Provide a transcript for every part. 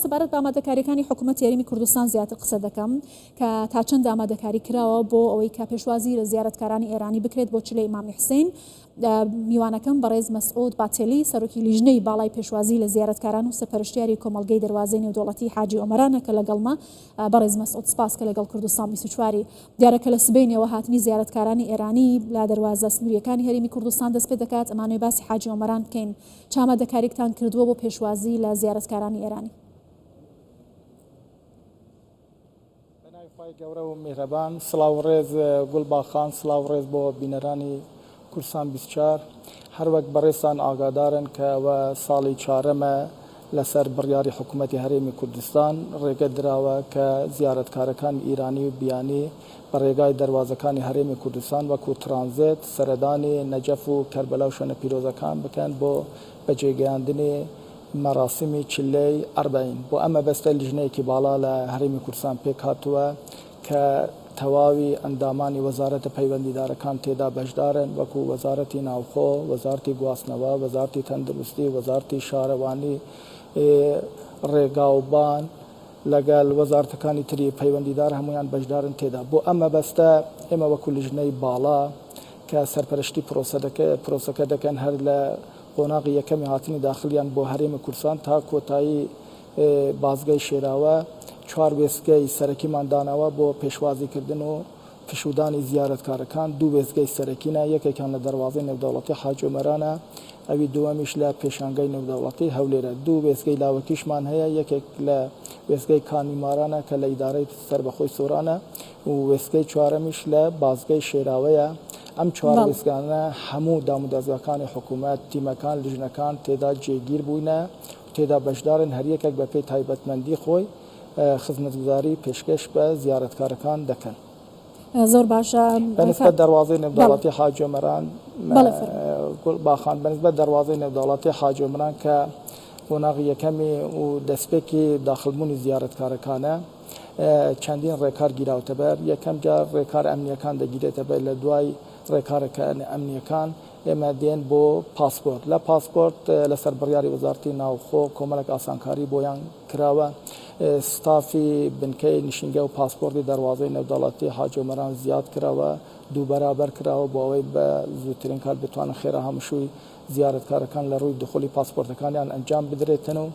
سەبارەت بە ئامادەکاریەکانی حکوومەت یاریمی کوردستان زیاتر قسە دەکەم کە تا چەند ئامادەکاری کراوە بۆ ئەوەی کە پێشوازی لە زیارەتکارانی ئێرانی بکرێت بۆ چلەی ئیمامی حوسێین. میوانەکەم بەڕێز مەسعود باتێلی سەرۆکی لیژنەی باڵای پێشوازی لە زیارەتکاران و سەرپەرشتیاری کۆمەڵگەی دەروازەی نێودەوڵەتی حاجی ئۆمەرانە کە لەگەڵمە. بەڕێز مەسعود سپاس کە لەگەڵ کوردستان 24 دیارەکە لە سبەینەوە هاتنی زیارەتکارانی ئێرانی لا دەروازە سنووریەکانی هەرێمی کوردستان دەست پێ دەکات. ئەمانەوەی باسی حاجی ئۆمەران بکەین، چ ئامادەکاریەکتان کردووە بۆ پێشوازی لە زیارەتکارانی ئێرانی؟ گەورە و میهرەبان، سڵاو ڕێز گوڵباخان، سڵاو ڕێز بۆ بینەرانی کوردستان 24. هەر وەک بەڕێستان ئاگادارن کە ئەوە ساڵی چارەمە لەسەر بڕیاری حکوومەتی هەرێمی کوردستان ڕێگە دراوە کە زیارەتکارەکانی ئیرانی و بیانی بە ڕێگای دەروازەکانی هەرێمی کوردستان وەکو ترانزیت سەردانی نەجەف و کەربەلا و شوێنە پیرۆزەکان بکەن بۆ بەجێگەیاندنی مەراسمی چلەی ئەربعین. بۆ ئەمە بەستە لیژنەیەکی باڵا لە هەرێمی کوردستان پێک هاتووە کە تەواوی ئەندامانی وەزارەتە پەیوەندیدارەکان تێدا بەشدارن، وەکو وەزارەتی ناوخۆ، وەزارەتی گواستنەوە، وەزارەتی تەندروستی، وەزارەتی شارەوانی، ڕێگاوبان لەگەڵ وەزارەتەکانی تری پەیوەندیدار هەمویان بەشدارن تێدا. بۆ ئەمە بەستە ئێمە وەکو لیژنەی باڵا کە سەرپەرشتی پرۆسەکە دەکەن هەر لە قۆناغی یەکەمی هاتنی داخلیان بۆ هەرێمی کوردستان تا کۆتایی بازگەی شێراوە 4 وێستگەی سەرەکیمان داناوە بۆ پێشوازیکردن و فشودانی زیارەتکارەکان. 2 وێستگەی سەرەکینە، یەکێکیان لە دەروازەی نێودەوڵەتی حاجی ئۆمەرانە، ئەوی دووەمیش لە پێشانگای نێودەوڵەتی هەولێرە. 2 وێستگەی لاوەکیشمان هەیە، یەکێک لە وێستگەی کانیمارانە کە لە ئیدارەی سەربەخۆی سۆرانە و وێستگەی چوارەمیش لە بازگەی شێراوەیە. ئەم 4 وێستگانە هەموو دامودەزگاکانی حکوومەت، تیمەکان، لیژنەکان تێدا جێگیر بووینە، تێدا بەشدارن، هەر یەکێک بە پێی تایبەتمەندی خۆی خزمەتگوزاری پێشکەش بە زیارەتکارەکان دەکەن. زۆر باشە. بەنسبەت دەروازەی نێودەوڵەتی حاجی ئۆمەران باخان، بەنسبەت دەروازەی نێودەوڵەتی حاجی ئۆمەران کە قۆناغی یەکەمی و دەستپێکی داخلبوونی زیارەتکارەکانە، چەندین ڕێکار گیراوتە بەر. یەکەم جار ڕێکار ئەمنیەکان دەگیرێتە بەر، لە دوای ڕێکارەکان ئەمنیەکان ئێمە دێن بۆ پاسپۆرت. لە پاسپۆرت لەسەر بڕیاری وەزارەتی ناوخۆ کۆمەڵێک ئاسانکاری بۆیان کراوە. ستافی بنکەی نشینگە و پاسپۆرتی دەروازەی نێودەوڵەتی حاجی ئۆمەران زیاد کراوە، 2 بەرابەر کراوە بۆ ئەوەی بە زووترین کات بتوانن خێرا هەمشووی زیارەتکارەکان لە ڕووی دخولی پاسپۆرتەکانیان ئەنجام بدرێتن. و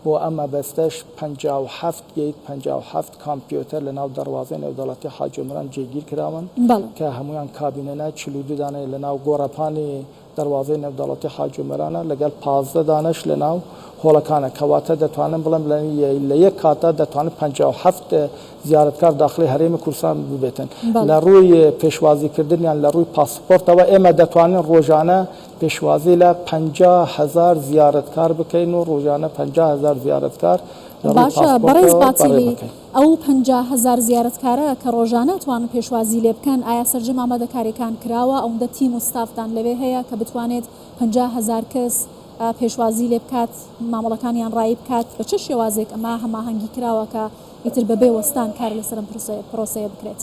بۆ ئەمە بەستەش 57 کامپیۆتەر لە ناو دەروازەی نێودەوڵەتی حاجی ئۆمەران جێگیر کراون کە هەمویان کابینەنە 42 دانە لە ناو گۆڕەپانی دەروازەی نێودەوڵەتی حاجی ئۆمەرانە، لەگەڵ 15 دانەش لە ناو هۆڵەکانە، کەواتە دەتوانم بڵێم لە یەک کاتە دەتوانێت 57 زیارەتکار داخلی هەرێمی کوردستان ببێتن. لە ڕووی پێشوازیکردنیان لە ڕووی پاسپۆرتەوە ئێمە دەتوانین ڕۆژانە پێشوازی لە 50,000 زیارەتکار بکەین و ڕۆژانە 50,000 زیارەتکار. باشە بەڕێز باتیلی، ئەو 50,000 زیارەتکارە کە ڕۆژانە توانن پێشوازی لێ بکەن، ئایا سەرجەم ئامادەکاریەکان کراوە؟ ئەوەندە تیم و ستافدان لەوێ هەیە کە بتوانێت 50,000 کەس پێشوازی لێ بکات، مامەڵەکانیان ڕایی بکات؟ بە چه شێوازێک ئەمە هەماهەنگی کراوە کە ئیتر بەبێ وەستان کار لەسەر پرۆسەیە بکرێت؟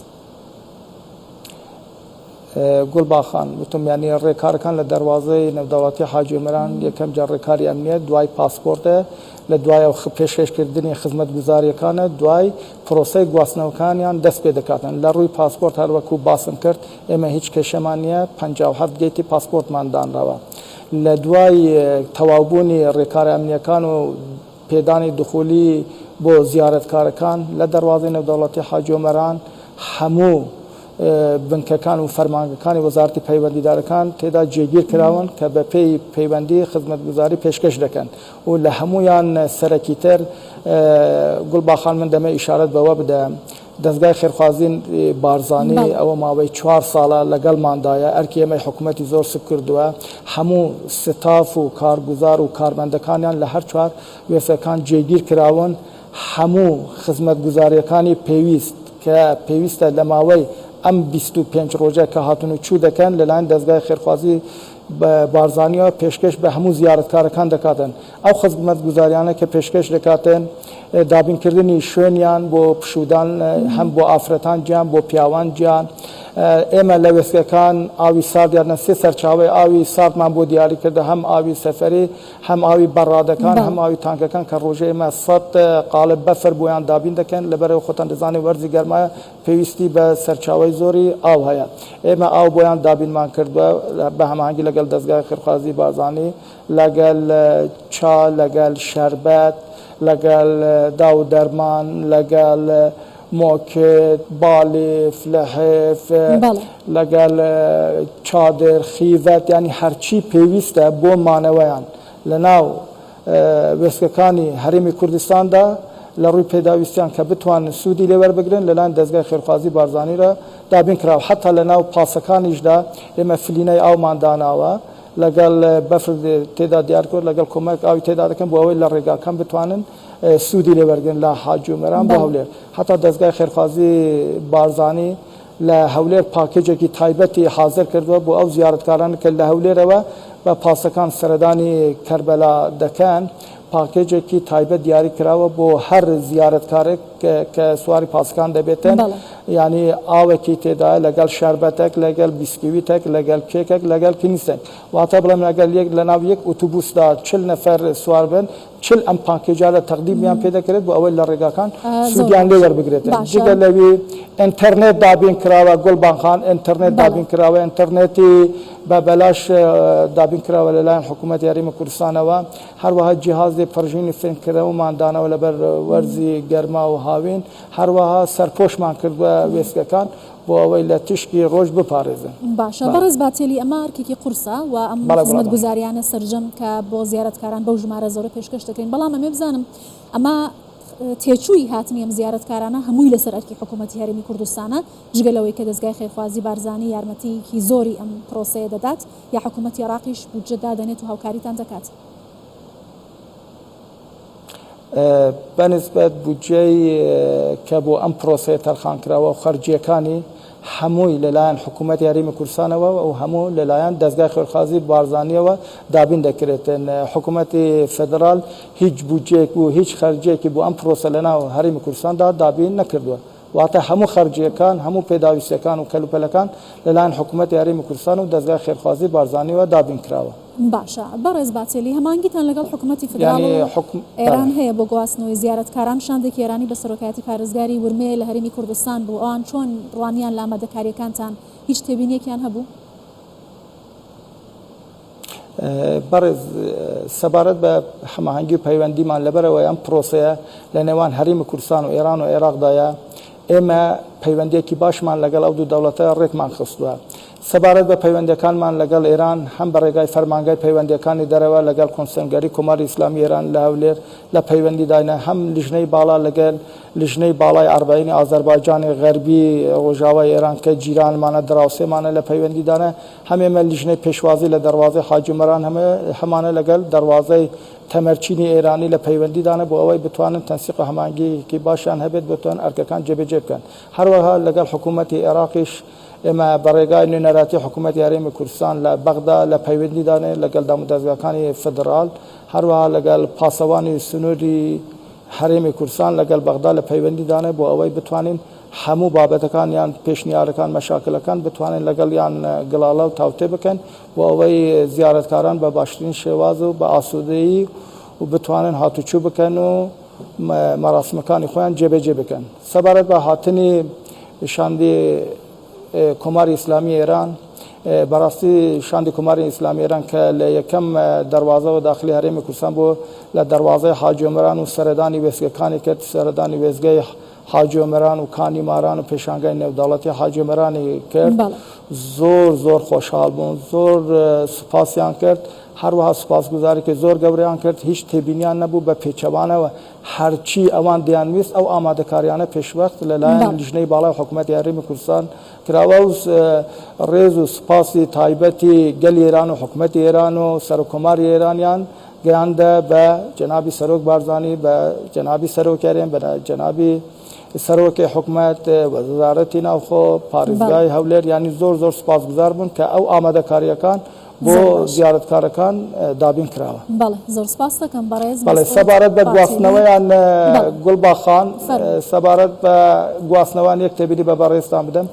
گوڵباخان وتم، ینی ڕێکارەکان لە دەروازەی نێودەوڵەتی حاجی ئۆمەران یەکەم جار ڕێکاری ئەمنیەت، دوای پاسپۆرتە، لە دوای پێشکەشکردنی خزمەتگوزاریەکانە، دوای پرۆسەی گواستنەوەکانیان دەست پێ دەکاتن. لە ڕووی پاسپۆرت هەروەکو باسم کرد، ئێمە هیچ کێشەمان نییە، 57 گەیتی پاسپۆرتمان دانراوە. لە دوای تەواوبوونی ڕێکارە ئەمنیەکان و پێدانی دخولی بۆ زیارەتکارەکان لە دەروازەی نێودەوڵەتی حاجی ئۆمەران، هەموو بنکەکان و فەرمانگەکانی وەزارەتی پەیوەندیدارەکان تێدا جێگیر کراون کە بە پێی پەیوەندی خزمەتگوزاری پێشکەش دەکەن و لە هەمویان سەرەکیتر گوڵباخان من دەمە ئیشارەت بەوە بدەم، دەستگای خێرخوازین بارزانی ئەوە ماوەی 4 ساڵە لەگەڵماندایە، ئەرکی ئێمەی حکوومەتی زۆر سک کردووە، هەموو ستاف و کارگوزار و کارمەندەکانیان لە هەر 4 وێستگەکان جێگیر کراون. هەموو خزمەتگوزاریەکانی پێویست کە پێویستە لە ماوەی ئەم 25 ڕۆژە کە هاتون و چوو دەکەن لەلایەن دەستگای خێرخوازی بارزانیەوە پێشکەش بە هەموو زیارەتکارەکان دەکاتن. ئەو خزمەتگوزاریانە کە پێشکەش دەکاتن، دابینکردنی شوێنیان بۆ پشودان، هەم بۆ ئافرەتان گیان، بۆ پیاوان گیان، ئێمە لە وێستگەکان ئاوی ساردیانە سێ سەرچاوی ئاوی ساردمان بۆ دیاری کردە هەم ئاوی سەفەری هەم ئاوی بەڕادەکان هەم ئاوی تانکەکان کە ڕۆژێ ئێمە 100 قالب بەفر بۆیان دابین دەکەن لەبەرەوە خۆتان دەزانێت وەرزی گەرمایە پێویستی بە سەرچاوی زۆری ئاو هەیە ئێمە ئاو بۆیان دابینمان کردووە بە هەماهەنگی لەگەڵ دەستگای خێرخوازی بارزانانی لەگەڵ چا لەگەڵ شەربەت لەگەڵ داو دەرمان لەگەڵ موکت بالیف لەحێف لەگەڵ چادر خیڤەت ینی هەرچی پێویستە بۆ مانەوەیان لە ناو وێستگەکانی هەرێمی کوردستاندا لە ڕووی پێداویستیان کە بتوانن سوودی لێوەربگرن لەلایەن دەستگای خێرخوازی بارزانانی دابین کراوە حتا لە ناو پاسەکانیشدا ئێمە فلینەی ئاومان داناوە لەگەڵ بەفر تێدا دیار کرد لەگەڵ کۆمەک ئاوی تێدا دەکەن بۆ ئەوەی لە ڕێگاکان بتوانن سوودی لێوەرگن لە حاجومەران بۆ هەولێر حتا دەستگای خێرخوازی بارزانی لە هەولێر پاکێجێکی تایبەتی حاضر کردووە بۆ ئەو زیارەتکاران کە لە هەولێرەوە بە پاسەکان سەردانی کەربەلا دەکەن پاکێجێکی تایبەت دیاری کراوە بۆ هەر زیارەتکارێک کە سواری پاسەکان دەبێتن ینی ئاوێکی تێدایە لەگەڵ شەربەتێک لەگەڵ بیسکویتێک لەگەڵ کێکێک لەگەڵ کنیسێک واتە بڵێم لەگەڵ یەک لە ناو یەک ئۆتۆبوسدا 40 نەفەر سوار بن 40 ئەم پاکێجە لە تەقدیمیان پێ دەکرێت بۆ ئەوەی لە ڕێگاکان سوودیان لێ وەربگرێتن جگە لەوی ئینتەرنێت دابین کراوە گوڵبانخان ئینتەرنێت دابین کراوە ئینتەرنێتی بە بەلاش دابین کراوە لەلایەن حکوومەتی یاریمە کوردستانەوە هەروەها جیهازی پڕژینی فێنکردەوەمان داناوە لەبەر وەرزی گەرما و هاوین هەروەها سەرپۆشمان کردووە وێستگەکان بۆ ئەوەی لە تشکی ڕۆژ بپارێزن باشە بەڕێز باتێلی ئەمە ئەرکێکی قورسە و ئەم خزمەت گوزاریانە سەرجەم کە بۆ زیارەتکاران بەو ژمارە زۆرە پێشکەش دەکەین بەڵام ئەمێ بزانم ئەمە تێچووی هاتنی ئەم زیارەتکارانە هەمووی لەسەر ئەرکی حکوومەتی هەرێمی کوردستانە جگەلەوەی کە دەستگای خێرخوازی بارزانی یارمەتیکی زۆری ئەم پرۆسەیە دەدات یا حکوومەتی عێراقیش بودجە دادەنێت و هاوکاریتان دەکات بەنسبەت بودجەی کە بۆ ئەم پرۆسەیە تەرخانکراوە و خەرجیەکانی هەمووی لەلایەن حکوومەت یاریمە کوردستانەوە و هەموو لەلایەن دەستگای خێرخوازی بارزانیەوە دابین دەکرێتن حکوومەتی فدرال هیچ بودجەیەک و هیچ خەرجیەکی بۆ ئەم پرۆسە لەناو هەرێمی کوردستاندا دابین نەکردووە واتە هەموو خەرجیەکان هەموو پێداویستەکان و کەلوپەلەکان لەلایەن حکوومەت یاریمە کوردستان و دەستگای خێرخوازی بارزانیەوە دابین کراوە باشە بەڕێز باتێلی هەمانگیتان لەگەڵ حکوومەتی فدرال ئێران هەیە بۆ گواستنەوەی زیارەتکاران شاندێکی ئێرانی بە سەرۆکایەتی پارێزگاری ورمێ لە هەرێمی کوردستان بوو ئەوان چۆن ڕوانیان لە ئامادەکاریەکانتان هیچ تێبینیەکیان هەبوو بەڕێز سەبارەت بە هەماهەنگی و پەیوەندیمان لەبەرەوە ئەم پرۆسەیە لە نێوان هەرێمی کوردستان و ئێران و عێراقدایە ئێمە پەیوەندیەکی باشمان لەگەڵ ئەو دوو دەوڵەتە ڕێکمان خستووە سەبارەت بە پەیوەندیەکانمان لەگەڵ ئێران هەم بە ڕێگای فەرمانگای پەیوەندیەکانی دەرەوە لەگەڵ کۆنسەنگەری کۆماری ئیسلامی ئێران لە هەولێر لە پەیوەندی داینە هەم لیژنەی باڵا لەگەڵ لیژنەی باڵای ئاربعینی ئازەربایجانی غەربی ڕۆژاوای ئێران کە جیرانمانە دراوسێمانە لە پەیوەندیدانە هەم ئێمە لیژنەی پێشوازی لە دەواازەی حاجومەران هەمانە لەگەڵ دەواازەی تەمەرچینی ئێرانی لە پەیوەندیدانە بۆ ئەوەی بتوانن تەنسیق و هەمانگیکی باشیان هەبێت بتوان ئەرکەکان جێبەجێ بکەن هەروەها لەگەڵ حکوومەتی عێراقیش ئێمە بەڕێگای نوێنەراتی حکوومەت یاریمە کوردستان لە بەغدا لە پەیوەندیدانێ لەگەڵ دامودەزگاکانی فدرال هەروەها لەگەڵ پاسەوانی سنووری هەرێمی کوردستان لەگەڵ بەغدا لە پەیوەندیدانێ بۆ ئەوەی بتوانین هەموو بابەتەکان یان پێشنیارەکان مەشاکلەکان بتوانین لەگەڵ یان گڵاڵە و تاوتێ بکەن بۆ ئەوەی زیارەتکاران بە باشترین شێواز و بە ئاسوودەیی و بتوانن هاتوچوو بکەن و مەراسمەکانی خۆیان جێبەجێ بکەن سەبارەت بە هاتنی شاندی کۆماری ئیسلامی ئێران بەڕاستی شاندی کۆماری ئیسلامی ئێران کە لە یەکەم دەواازەوە داخلی هەرێمی کوردستان بۆ لە دەواازەی حاجۆمەران و سەردانی وێستگەکانی کرد سەردانی وێزگەی حاجۆمەران و کانی ماران و پێشانگای نێودەوڵەتی حاجۆمەرانی کرد زۆر خۆشحاڵ بوون زۆر سوپاسیان کرد هەروەها سوپاسگوزاریکە زۆر گەورەیان کرد هیچ تێبینیان نەبوو بە پێچەوانەوە هەرچی ئەوان دەیانویست ئەو ئامادەکاریانە پێشوەخت لەلایەن لیژنەی باڵای حکوومەتی یاریمی کوردستان کراوە و ڕێز و سوپاسی تایبەتی گەلی ئێران و حکوومەتی ئێران و سەرۆکۆماری ئێرانیان گەیاندە بە جەنابی سەرۆک بارزانانی بە جەنابی سەرۆکیارێن بە جەنابی سەرۆکی حکوومەت وەزارەتی ناوخۆ پارێزگای هەولێر ینی زۆر سوپاسگوزار بوون کە ئەو ئامادەکاریەکان بۆ زیارەتکارەکان دابین کراوە. بەڵێ زۆر سپاس دەکەم بەڕێز سەبارەت بە گواستنەوەیان گوڵباخان سەبارەت بە گواستنەوەیان یەک تێبیری بە بەڕێزتان بدەم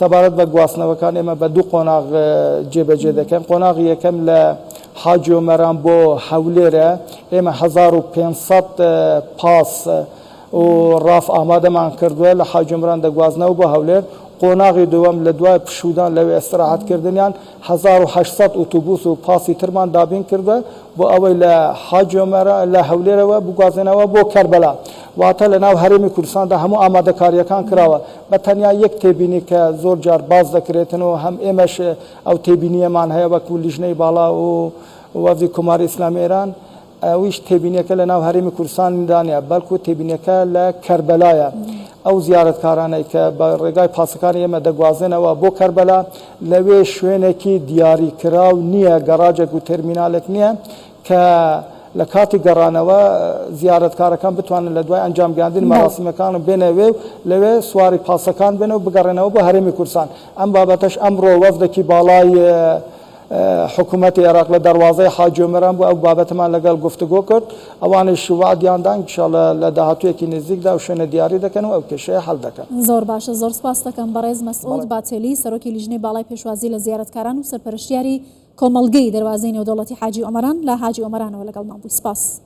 سەبارەت بە گواستنەوەکان ئێمە بە دوو قۆناغ جێبەجێ دەکەن قۆناغی یەکەم لە حاجی عومەران بۆ هەولێرە ئێمە 1500 پاس و ڕاف ئامادەمان کردووە لە حاجی عومەران دەگوازنەوە بۆ هەولێر قۆناغی دووەم لە دوای پشودان لەوێ ئەستراحەتکردنیان 1800 ئۆتۆبوس و پاسی ترمان دابین کردووە بۆ ئەوەی لە حاجی عومەرە لە هەولێرەوە بگوازێنەوە بۆ کەربەلا واتە لە ناو هەرێمی کوردستاندا هەموو ئامادەکاریەکان کراوە بە تەنیا یەک تێبینی کە زۆر جار باز دەکرێتنەوە هەم ئێمەش ئەو تێبینیەمان هەیە وەکو لیژنەی باڵا و وەفدی کۆماری ئیسلامی ئێران ئەویش تێبینیەکە لە ناو هەرێمی کوردستانیدانە بەڵکو تێبینیەکە لە کەربەلایە ئەو زیارەتکارانەی کە بە ڕێگای پاسەکانی ئێمە دەگوازێنەوە بۆ کەربەلا لەوێ شوێنێکی دیاریکراو نییە گەڕاجێک و تەرمینالێک نییە کە لە کاتی گەڕانەوە زیارەتکارەکان بتوانن لە دوای ئەنجامگاندنی مەراسیمەکان بێنەوێ و لەوێ سواری پاسەکان بێنەوە بگەڕێنەوە بۆ هەرێمی کوردستان ئەم بابەتەش ئەمڕۆ وەفدێکی باڵای حکوومەتی عێراق لە دەواازەی حاجی عومەران بوو ئەو بابەتمان لەگەڵ گفتوگۆ کرد ئەوانش وعدیاندان ئینشاڵڵا لە داهاتوویەکی نزیکدا و شوێنە دیاری دەکەن و ئەو کێشەیە هەڵ دەکەن. زۆر باشە زۆر سپاس دەکەم بەڕێز مەسعود باتێلی سەرۆکی لیژنەی باڵای پێشوازی لە زیارەتکاران و سەرپەرشتیاری کۆمەڵگەی دەواازەی نێودەوڵەتی حاجی عومەران لە حاجی عومەرانەوە لەگەڵمان بووی. سپاس.